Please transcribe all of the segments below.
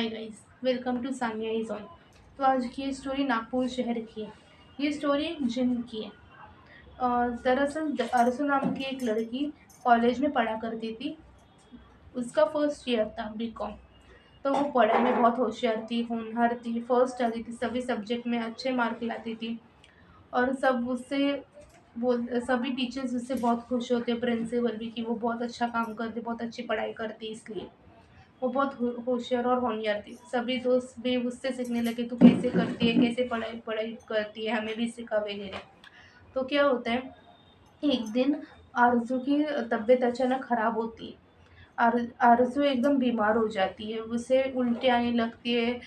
Hi guys, welcome to Sania is on. तो आज की ये स्टोरी नागपुर शहर की है। ये स्टोरी एक जिन की है। दरअसल अरसू नाम की एक लड़की कॉलेज में पढ़ा करती थी। उसका फर्स्ट ईयर था बीकॉम। तो वो पढ़ाई में बहुत होशियार थी, होनहार थी, फर्स्ट आती थी, सभी सब्जेक्ट में अच्छे मार्क लाती थी। और सब उससे बोल सभी टीचर्स उससे बहुत खुश होते, प्रिंसिपल भी, कि वो बहुत अच्छा काम करती, बहुत अच्छी पढ़ाई करती। इसलिए वो बहुत होशियार और होनहार थी। सभी दोस्त भी उससे सीखने लगे, तू कैसे करती है, कैसे पढ़ाई पढ़ाई करती है, हमें भी सिखा वगैरह। तो क्या होता है, एक दिन आरज़ू की तबीयत अचानक खराब होती है। आरज़ू एकदम बीमार हो जाती है, उसे उल्टी आने लगती है,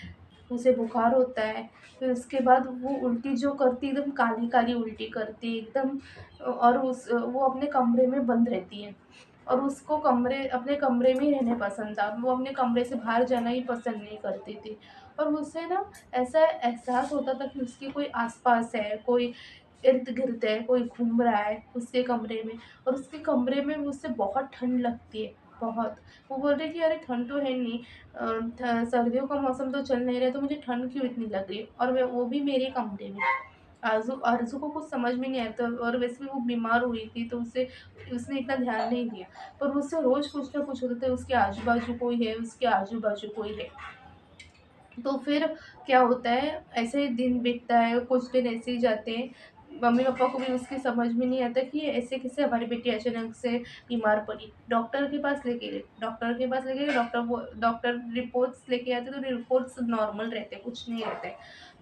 उसे बुखार होता है। फिर उसके बाद वो उल्टी जो करती है, एकदम काली काली उल्टी करती है एकदम। और उस वो अपने कमरे में बंद रहती है। और उसको अपने कमरे में ही रहने पसंद था, वो अपने कमरे से बाहर जाना ही पसंद नहीं करती थी। और उसे ना ऐसा एहसास होता था कि उसके कोई आसपास है, कोई इर्द गिर्द है, कोई घूम रहा है उसके कमरे में। और उसके कमरे में उससे बहुत ठंड लगती है, बहुत। वो बोल रही कि अरे ठंड तो है नहीं, सर्दियों का मौसम तो चल नहीं रहा, तो मुझे ठंड क्यों इतनी लग रही है, और वो भी मेरे कमरे में। आरज़ू आरज़ू को कुछ समझ में नहीं आता, और वैसे भी वो बीमार हुई थी, तो उसे उसने इतना ध्यान नहीं दिया। पर उससे रोज़ कुछ ना कुछ होता था, उसके आजू-बाजू कोई है, उसके आजू-बाजू कोई है। तो फिर क्या होता है, ऐसे ही दिन बीतता है, कुछ दिन ऐसे ही जाते हैं। मम्मी-पापा को भी उसकी समझ में नहीं आता कि ये ऐसे कैसे हमारी बेटी अचानक से बीमार पड़ी। डॉक्टर रिपोर्ट्स लेके आते, तो रिपोर्ट्स नॉर्मल रहते, कुछ नहीं रहते।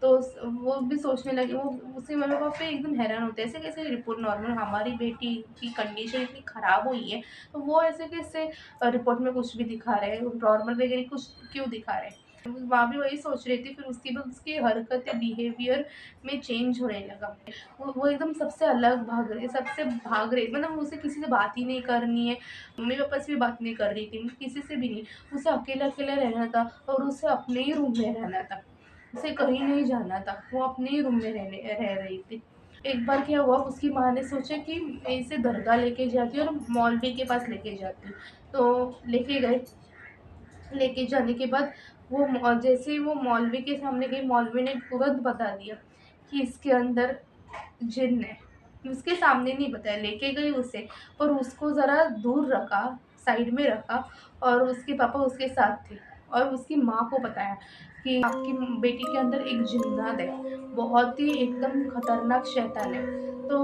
तो वो भी सोचने लगे, वो उसके मम्मी-पापा एकदम हैरान होते हैं, ऐसे कैसे रिपोर्ट नॉर्मल, हमारी बेटी की कंडीशन इतनी खराब हुई है, तो वो ऐसे कैसे रिपोर्ट में कुछ भी दिखा रहे हैं, नॉर्मल वगैरह कुछ क्यों दिखा रहे हैं। माँ भी वही सोच रही थी। फिर उसके बाद उसकी हरकतें, बिहेवियर में चेंज होने लगा। वो एकदम सबसे अलग भाग रही, सबसे भाग रही, मतलब उसे किसी से बात ही नहीं करनी है। मम्मी-पापा से भी बात नहीं कर रही थी, किसी से भी नहीं। उसे अकेला-अकेला रहना था, और उसे अपने ही रूम में रहना था। उसे कहीं नहीं जाना था, वो अपने ही रूम में रह रही थी। एक बार क्या हुआ, उसकी माँ ने सोचा कि मैं इसे दरगाह लेके जाती हूँ और मौलवी के पास लेके जाती हूँ। तो लेके गए। लेके जाने के बाद जैसे ही वो मौलवी के सामने गई, मौलवी ने तुरंत बता दिया कि इसके अंदर जिन्न है। उसके सामने नहीं बताया, लेके गई उसे, पर उसको ज़रा दूर रखा, साइड में रखा। और उसके पापा उसके साथ थे, और उसकी माँ को बताया कि आपकी बेटी के अंदर एक जिन्नात है, बहुत ही एकदम खतरनाक शैतान है। तो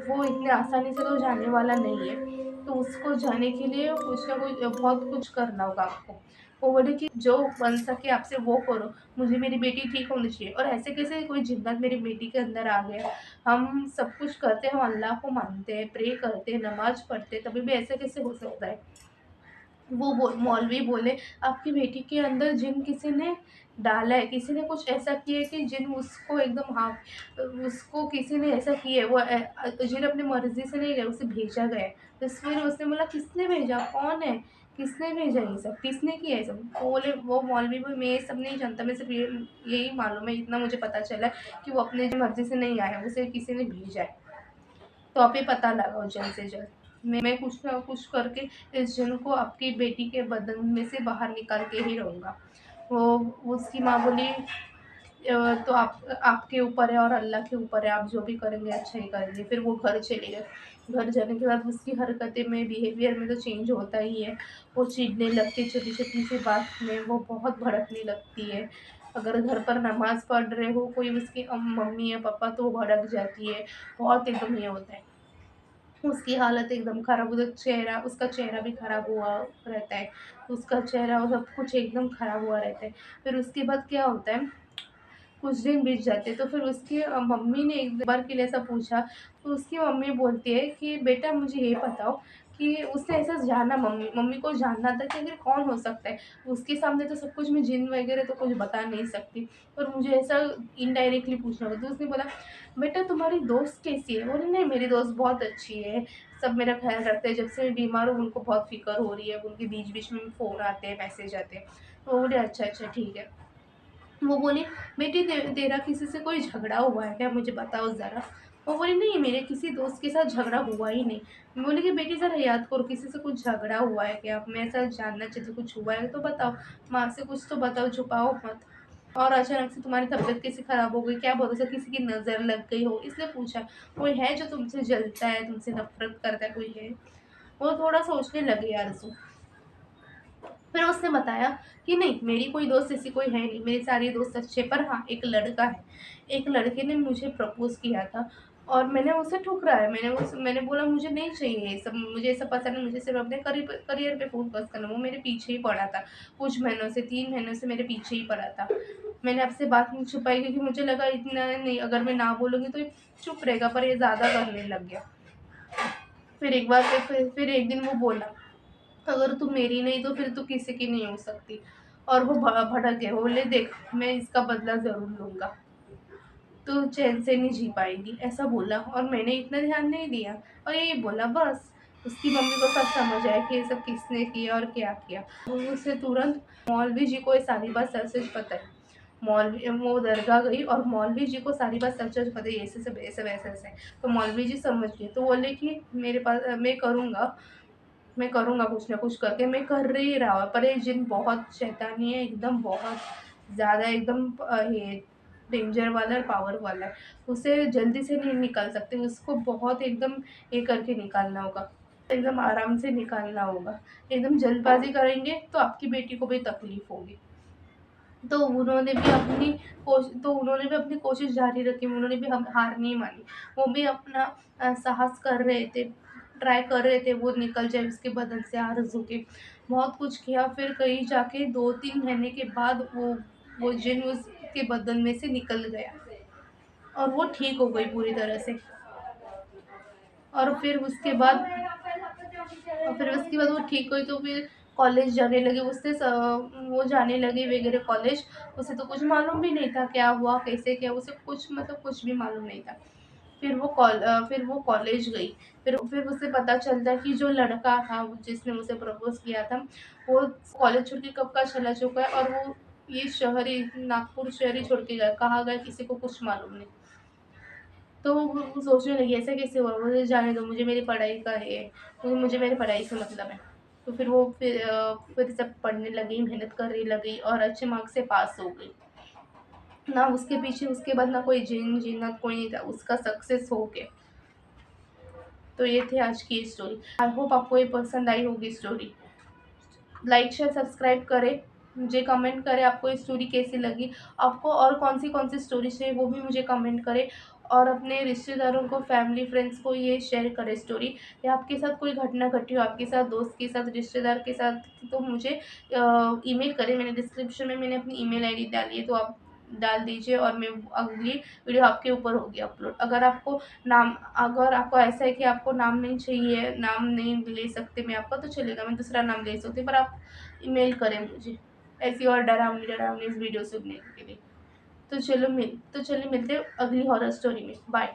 वो इतने आसानी से तो जाने वाला नहीं है, तो उसको जाने के लिए कुछ ना कुछ बहुत कुछ करना होगा आपको। वो बोले कि जो बन सके आपसे वो करो, मुझे मेरी बेटी ठीक होनी चाहिए। और ऐसे कैसे कोई जिन्नत मेरी बेटी के अंदर आ गया, हम सब कुछ करते हैं, हम अल्लाह को मानते हैं, प्रे करते हैं, नमाज़ पढ़ते हैं, तभी भी ऐसे कैसे हो सकता है? मौलवी बोले, आपकी बेटी के अंदर जिन किसी ने डाला है, किसी ने कुछ ऐसा किया है कि जिन उसको एकदम, हाँ, उसको किसी ने ऐसा किया है, जिन अपनी मर्ज़ी से नहीं गया, उसे भेजा गया है। तो फिर उसने बोला, किसने भेजा? कौन है? किसने भेजा ये सब? किसने किया ये सब? वो मौलवी भी, मैं ये सब नहीं जानता, मैं सिर्फ़ ये यही मालूम है, इतना मुझे पता चला है कि वो अपनी मर्ज़ी से नहीं आया, उसे किसी ने भेजा है। तो आप ये पता लगाओ जल्द से जल्द। मैं कुछ ना कुछ करके इस जिन को आपकी बेटी के बदन में से बाहर निकाल के ही रहूँगा। वो उसकी माँ बोली, तो आपके ऊपर है और अल्लाह के ऊपर है, आप जो भी करेंगे अच्छा ही करेंगे। फिर वो घर चले गए। घर जाने के बाद उसकी हरकतें में, बिहेवियर में तो चेंज होता ही है। वो चिढ़ने लगती है, छोटी-छोटी सी बात में वो बहुत भड़कने लगती है। अगर घर पर नमाज़ पढ़ रहे हो कोई उसकी मम्मी या पापा, तो वो भड़क जाती है। बहुत एकदम ये होता है। उसकी हालत एकदम ख़राब, उसका चेहरा भी ख़राब हुआ रहता है। उसका चेहरा और सब कुछ एकदम ख़राब हुआ रहता है। फिर उसके बाद क्या होता है, कुछ दिन बीत जाते हैं, तो फिर उसकी मम्मी ने एक बार के लिए ऐसा पूछा। तो उसकी मम्मी बोलती है कि बेटा मुझे ये बताओ कि उसने ऐसा जाना, मम्मी मम्मी को जानना था कि आखिर कौन हो सकता है। उसके सामने तो सब कुछ मैं जिन वगैरह तो कुछ बता नहीं सकती, पर मुझे ऐसा इनडायरेक्टली पूछना होगा। तो उसने बोला, बेटा तुम्हारी दोस्त कैसी है? बोली, नहीं मेरी दोस्त बहुत अच्छी है, सब मेरा ख्याल रखते हैं, जब से मैं बीमार हूँ उनको बहुत फ़िक्र हो रही है, उनके बीच-बीच में फ़ोन आते हैं, मैसेज आते हैं। तो वो बोले, अच्छा, अच्छा ठीक है। वो बोली, बेटी तेरा किसी से कोई झगड़ा हुआ है क्या? मुझे बताओ ज़रा। वो बोली नहीं मेरे किसी दोस्त के साथ झगड़ा हुआ ही नहीं। मैं बोली कि बेटी ज़रा याद करो किसी से कुछ झगड़ा हुआ है क्या? मैं ऐसा जानना चाहती हूँ कुछ हुआ है तो बताओ, माँ से कुछ तो बताओ छुपाओ मत। और अचानक से तुम्हारी तबीयत कैसे खराब हो गई? क्या भरोसा किसी की नज़र लग गई हो इसलिए पूछा। कोई है जो तुमसे जलता है, तुमसे नफ़रत करता है कोई है? वो थोड़ा सोचने लगी आरज़ू। फिर उसने बताया कि नहीं मेरी कोई दोस्त ऐसी कोई है नहीं, मेरे सारे दोस्त अच्छे पर हाँ, एक लड़का है। एक लड़के ने मुझे प्रपोज़ किया था और मैंने उसे ठुकराया। मैंने बोला मुझे नहीं चाहिए ये सब, मुझे ये सब पसंद है, मुझे सिर्फ़ अपने करियर पे फ़ोकस करना है। वो मेरे पीछे ही पड़ा था। कुछ महीनों से 3 महीनों से मेरे पीछे ही पड़ा था। मैंने आपसे बात नहीं छुपाई क्योंकि मुझे लगा इतना नहीं, अगर मैं ना बोलूँगी तो ये चुप रहेगा, पर ये ज़्यादा करने लग गया। फिर एक बार फिर एक दिन वो बोला अगर तू मेरी नहीं तो फिर तू किसी की नहीं हो सकती। और वो भड़क गए, वो बोले देख मैं इसका बदला ज़रूर लूँगा, तू चैन से नहीं जी पाएगी, ऐसा बोला और मैंने इतना ध्यान नहीं दिया और यही बोला बस। उसकी मम्मी को सब समझ आया कि ये सब किसने किया और क्या किया। वो उसे तुरंत मौलवी जी को ये सारी बात सच-सच बताई। मौलवी वो दरगाह गई और मौलवी जी को सारी बात सच-सच बताई, ऐसे सब ऐसे वैसे-वैसे। तो मौलवी जी समझ गए, तो बोले कि मेरे पास मैं करूँगा कुछ ना कुछ करके, मैं कर ही रहा हूँ, पर ये जिन बहुत शैतानी है, एकदम बहुत ज़्यादा एकदम ये डेंजर वाला है, पावर वाला है। उसे जल्दी से नहीं निकाल सकते, उसको बहुत एकदम ये करके निकालना होगा, एकदम आराम से निकालना होगा। एकदम जल्दबाज़ी करेंगे तो आपकी बेटी को भी तकलीफ़ होगी। तो उन्होंने भी अपनी कोशिश जारी रखी, उन्होंने भी हम हार नहीं मानी। वो भी अपना साहस कर रहे थे, ट्राई कर रहे थे वो निकल जाए उसके बदन से आरज़ू के। बहुत कुछ किया फिर कहीं जाके 2-3 महीने के बाद वो जिन उसके बदन में से निकल गया और वो ठीक हो गई पूरी तरह से। और फिर उसके बाद वो ठीक हुई तो फिर कॉलेज जाने लगी, वो जाने लगी वगैरह कॉलेज। उसे तो कुछ मालूम भी नहीं था क्या हुआ, कैसे क्या, उसे कुछ मतलब कुछ भी मालूम नहीं था। फिर वो कॉलेज गई। फिर उसे पता चलता है कि जो लड़का था जिसने उसे प्रपोज़ किया था, वो कॉलेज छोड़ के कब का चला चुका है और वो ये शहर ही नागपुर शहर ही छोड़ के गया। कहाँ गया किसी को कुछ मालूम नहीं। तो वो सोचने लगी ऐसा कैसे हुआ? मुझे जाने दो, मुझे मेरी पढ़ाई का है, मुझे मेरी पढ़ाई से मतलब है। तो फिर सब पढ़ने लगी, मेहनत करने लगी और अच्छे मार्क्स से पास हो गई। ना उसके पीछे उसके बाद ना कोई जिन्नत कोई नहीं था, उसका सक्सेस हो गया। तो ये थी आज की स्टोरी। आई होप आपको ये पसंद आई होगी स्टोरी। लाइक शेयर सब्सक्राइब करें, मुझे कमेंट करें आपको ये स्टोरी कैसी लगी। आपको और कौन सी स्टोरी चाहिए वो भी मुझे कमेंट करें और अपने रिश्तेदारों को, फैमिली फ्रेंड्स को ये शेयर करें स्टोरी। या आपके साथ कोई घटना घटी हो, आपके साथ, दोस्त के साथ, रिश्तेदार के साथ, तो मुझे ईमेल करें। मैंने डिस्क्रिप्शन में मैंने अपनी ईमेल आईडी डाली है, तो आप डाल दीजिए और मैं अगली वीडियो आपके ऊपर होगी अपलोड। अगर आपको ऐसा है कि आपको नाम नहीं चाहिए, नाम नहीं ले सकते मैं आपका, तो चलेगा, मैं दूसरा नाम ले सकती हूँ, पर आप ईमेल करें मुझे ऐसी और डरावनी-डरावनी वीडियो सुनने के लिए। तो चलिए मिलते हैं अगली हॉरर स्टोरी में। बाय।